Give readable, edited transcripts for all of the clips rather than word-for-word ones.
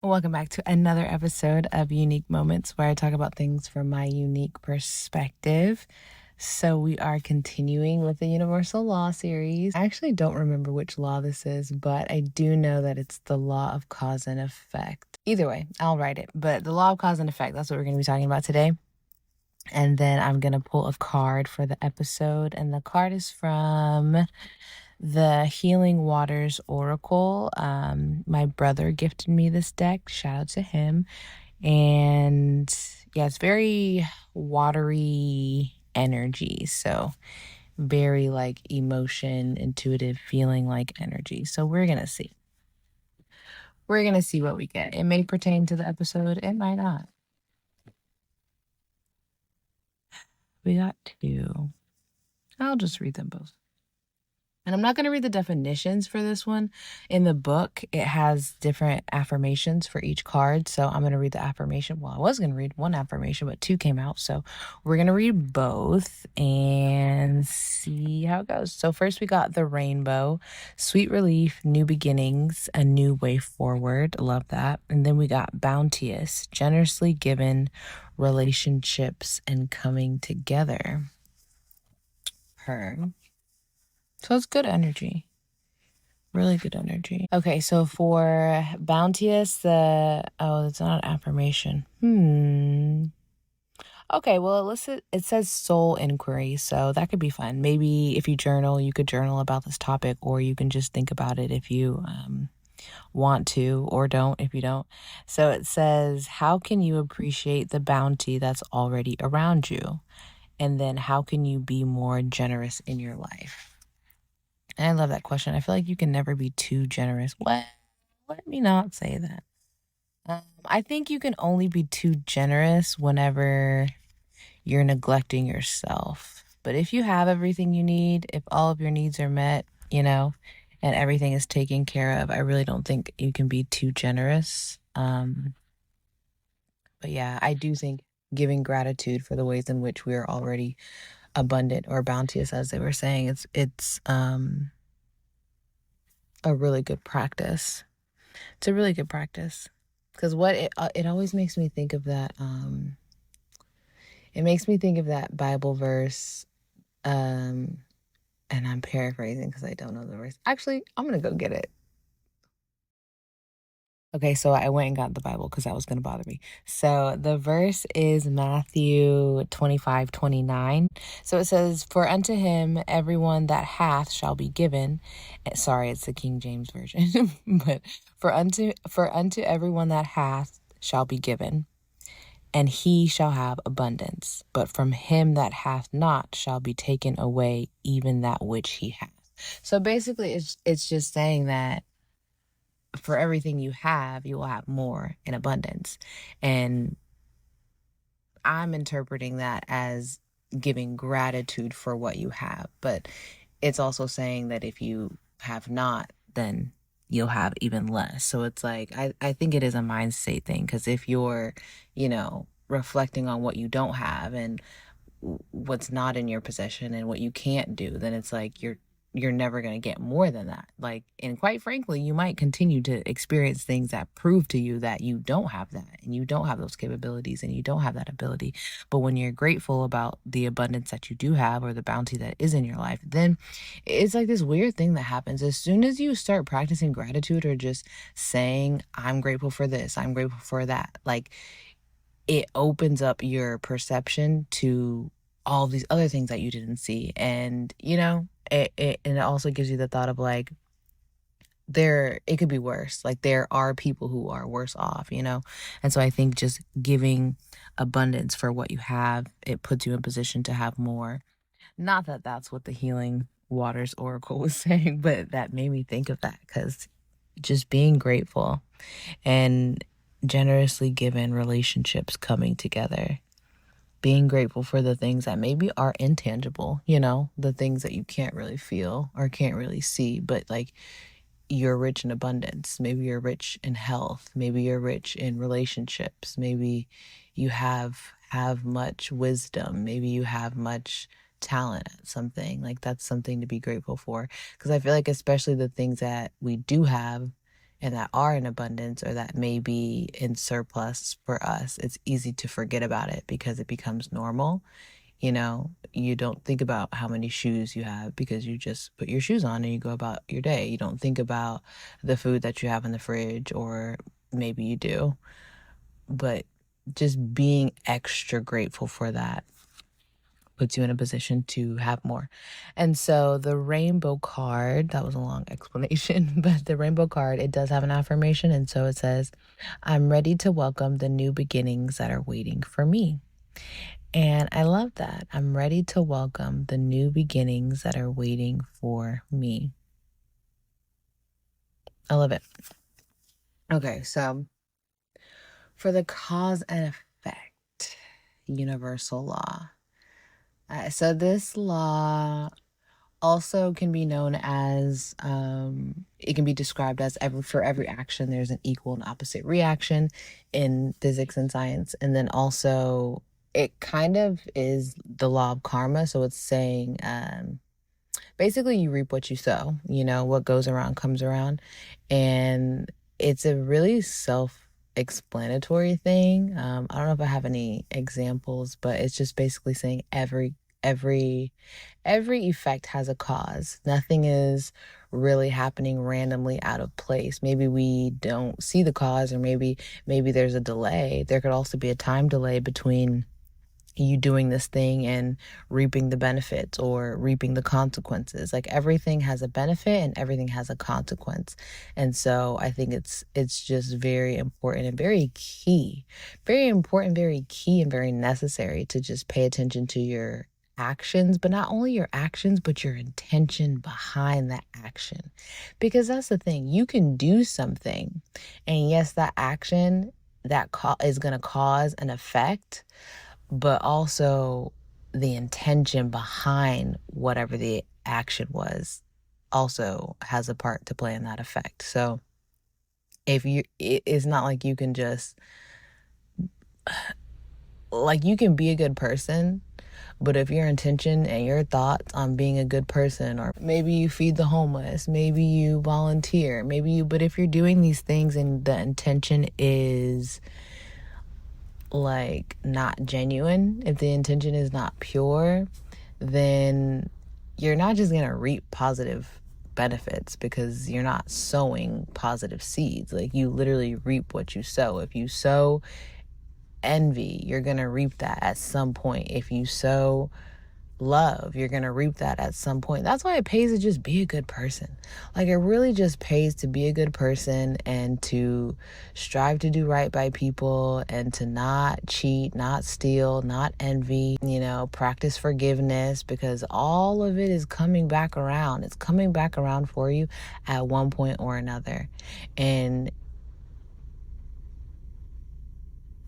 Welcome back to another episode of Unique Moments where I talk about things from my unique perspective. So, we are continuing with the Universal Law series. I actually don't remember which law this is, but I do know that it's the law of cause and effect. Either way, I'll write it. But the law of cause and effect, that's what we're going to be talking about today. And then I'm going to pull a card for the episode. And the card is from the Healing Waters Oracle. My brother gifted me this deck. Shout out to him. And yeah, it's very watery energy. So very like emotion, intuitive, feeling like energy. So we're going to see. We're going to see what we get. It may pertain to the episode. It might not. We got two. I'll just read them both. And I'm not going to read the definitions for this one. In the book, it has different affirmations for each card. So I'm going to read the affirmation. Well, I was going to read one affirmation, but two came out. So we're going to read both and see how it goes. So first we got the rainbow, sweet relief, new beginnings, a new way forward. Love that. And then we got bounteous, generously given, relationships, and coming together. So it's good energy. Really good energy. Okay, so for bounteous, it's not an affirmation. Okay, well, it says soul inquiry, so that could be fun. Maybe if you journal, you could journal about this topic, or you can just think about it if you want to, or don't if you don't. So it says, how can you appreciate the bounty that's already around you? And then how can you be more generous in your life? And I love that question. I feel like you can never be too generous. What? Let me not say that. I think you can only be too generous whenever you're neglecting yourself. But if you have everything you need, if all of your needs are met, and everything is taken care of, I really don't think you can be too generous. But yeah, I do think giving gratitude for the ways in which we are already abundant or bounteous, as they were saying, it's a really good practice. It's a really good practice because what it always makes me think of that. It makes me think of that Bible verse, and I'm paraphrasing because I don't know the verse. Actually, I'm gonna go get it. Okay, so I went and got the Bible because that was going to bother me. So the verse is Matthew 25:29. So it says, for unto him everyone that hath shall be given. Sorry, it's the King James Version. But for unto everyone that hath shall be given, and he shall have abundance. But from him that hath not shall be taken away even that which he hath. So basically it's just saying that for everything you have, you will have more in abundance. And I'm interpreting that as giving gratitude for what you have. But it's also saying that if you have not, then you'll have even less. So it's like, I think it is a mindset thing. Because if you're, reflecting on what you don't have and what's not in your possession and what you can't do, then it's like you're never going to get more than that. Like, and quite frankly, you might continue to experience things that prove to you that you don't have that and you don't have those capabilities and you don't have that ability. But when you're grateful about the abundance that you do have or the bounty that is in your life, then it's like this weird thing that happens. As soon as you start practicing gratitude or just saying, I'm grateful for this, I'm grateful for that, like it opens up your perception to all these other things that you didn't see. And, it also gives you the thought of like, it could be worse. Like there are people who are worse off, And so I think just giving abundance for what you have, it puts you in position to have more. Not that that's what the Healing Waters Oracle was saying, but that made me think of that because just being grateful and generously given relationships coming together, being grateful for the things that maybe are intangible, the things that you can't really feel or can't really see, but like you're rich in abundance. Maybe you're rich in health. Maybe you're rich in relationships. Maybe you have much wisdom. Maybe you have much talent at something. Like that's something to be grateful for. Because I feel like especially the things that we do have, and that are in abundance or that may be in surplus for us, it's easy to forget about it because it becomes normal. You know, you don't think about how many shoes you have because you just put your shoes on and you go about your day. You don't think about the food that you have in the fridge, or maybe you do, but just being extra grateful for that puts you in a position to have more. And so the rainbow card, that was a long explanation, but the rainbow card, it does have an affirmation. And so it says, I'm ready to welcome the new beginnings that are waiting for me. And I love that. I'm ready to welcome the new beginnings that are waiting for me. I love it. Okay, so for the cause and effect, universal law. So this law also can be known as, it can be described as for every action, there's an equal and opposite reaction in physics and science. And then also it kind of is the law of karma. So it's saying, basically you reap what you sow, what goes around comes around. And it's a really self-explanatory thing. I don't know if I have any examples, but it's just basically saying every effect has a cause. Nothing is really happening randomly out of place. Maybe we don't see the cause, or maybe there's a delay. There could also be a time delay between you doing this thing and reaping the benefits or reaping the consequences. Like everything has a benefit and everything has a consequence. And so I think it's just very important and very key. Very important, very key, and very necessary to just pay attention to your actions, but not only your actions, but your intention behind that action. Because that's the thing. You can do something, and yes, that action is going to cause an effect, but also the intention behind whatever the action was also has a part to play in that effect. So it's not like you can just, like, you can be a good person, but if your intention and your thoughts on being a good person, or maybe you feed the homeless, maybe you volunteer, but if you're doing these things and the intention is like not genuine, if the intention is not pure, then you're not just going to reap positive benefits, because you're not sowing positive seeds. Like, you literally reap what you sow. If you sow envy, you're going to reap that at some point. If you sow love, you're going to reap that at some point. That's why it pays to just be a good person. Like, it really just pays to be a good person and to strive to do right by people and to not cheat, not steal, not envy, practice forgiveness, because all of it is coming back around. It's coming back around for you at one point or another. And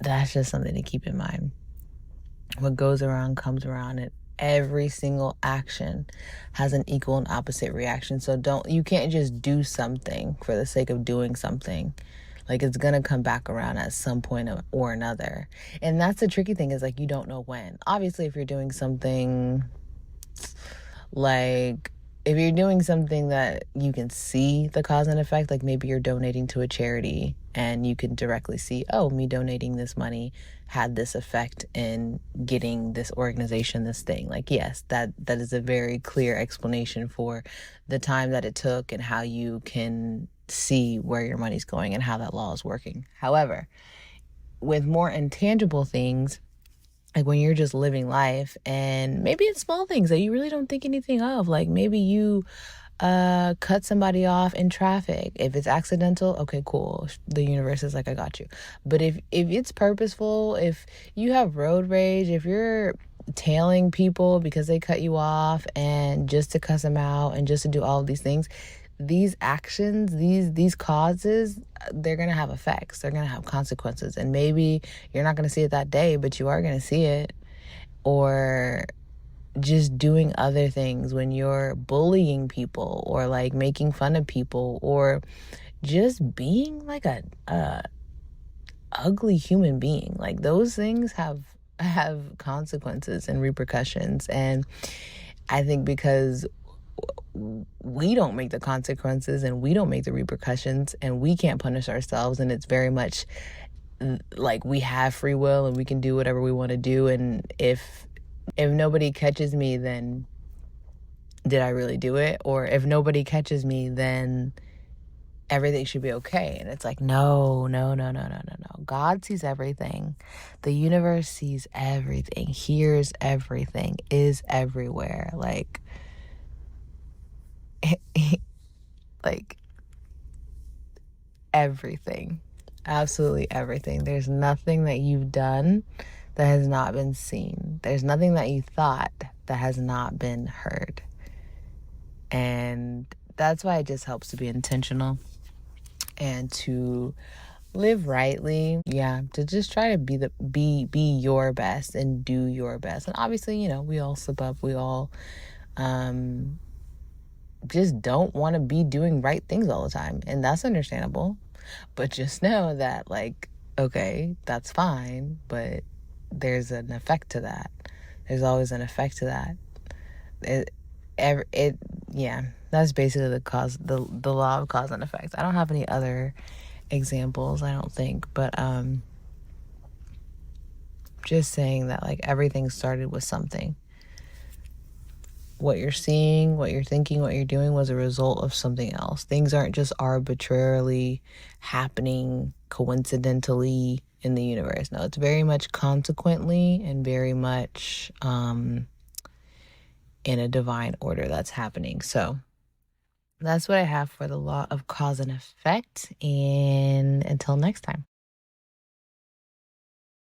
that's just something to keep in mind. What goes around comes around, and every single action has an equal and opposite reaction. So you can't just do something for the sake of doing something. Like, it's going to come back around at some point or another. And that's the tricky thing, is like, you don't know when. Obviously, if you're doing something that you can see the cause and effect, like maybe you're donating to a charity and you can directly see, oh, me donating this money had this effect in getting this organization this thing. Like, yes, that is a very clear explanation for the time that it took and how you can see where your money's going and how that law is working. However, with more intangible things, like when you're just living life, and maybe it's small things that you really don't think anything of, like maybe you cut somebody off in traffic. If it's accidental, okay, cool. The universe is like, I got you. But if it's purposeful, if you have road rage, if you're tailing people because they cut you off and just to cuss them out and just to do all of these things, these actions, these causes, they're going to have effects. They're going to have consequences. And maybe you're not going to see it that day, but you are going to see it. Or just doing other things when you're bullying people, or like making fun of people, or just being like a ugly human being. Like, those things have consequences and repercussions. And I think because we don't make the consequences and we don't make the repercussions and we can't punish ourselves, and it's very much like we have free will and we can do whatever we want to do, and if nobody catches me, then did I really do it? Or if nobody catches me, then everything should be okay. And it's like, no. God sees everything. The universe sees everything, hears everything, is everywhere. Like like everything. Absolutely everything. There's nothing that you've done that has not been seen. There's nothing that you thought that has not been heard. And that's why it just helps to be intentional and to live rightly. Yeah, to just try to be your best and do your best. And obviously, we all slip up. We all just don't want to be doing right things all the time, and that's understandable. But just know that, like, okay, that's fine, but there's an effect to that. There's always an effect to that. Yeah, that's basically the law of cause and effect. I don't have any other examples, I don't think, but just saying that, like, everything started with something. What you're seeing, what you're thinking, what you're doing was a result of something else. Things aren't just arbitrarily happening coincidentally in the universe. No, it's very much consequently and very much in a divine order that's happening. So that's what I have for the law of cause and effect. And until next time.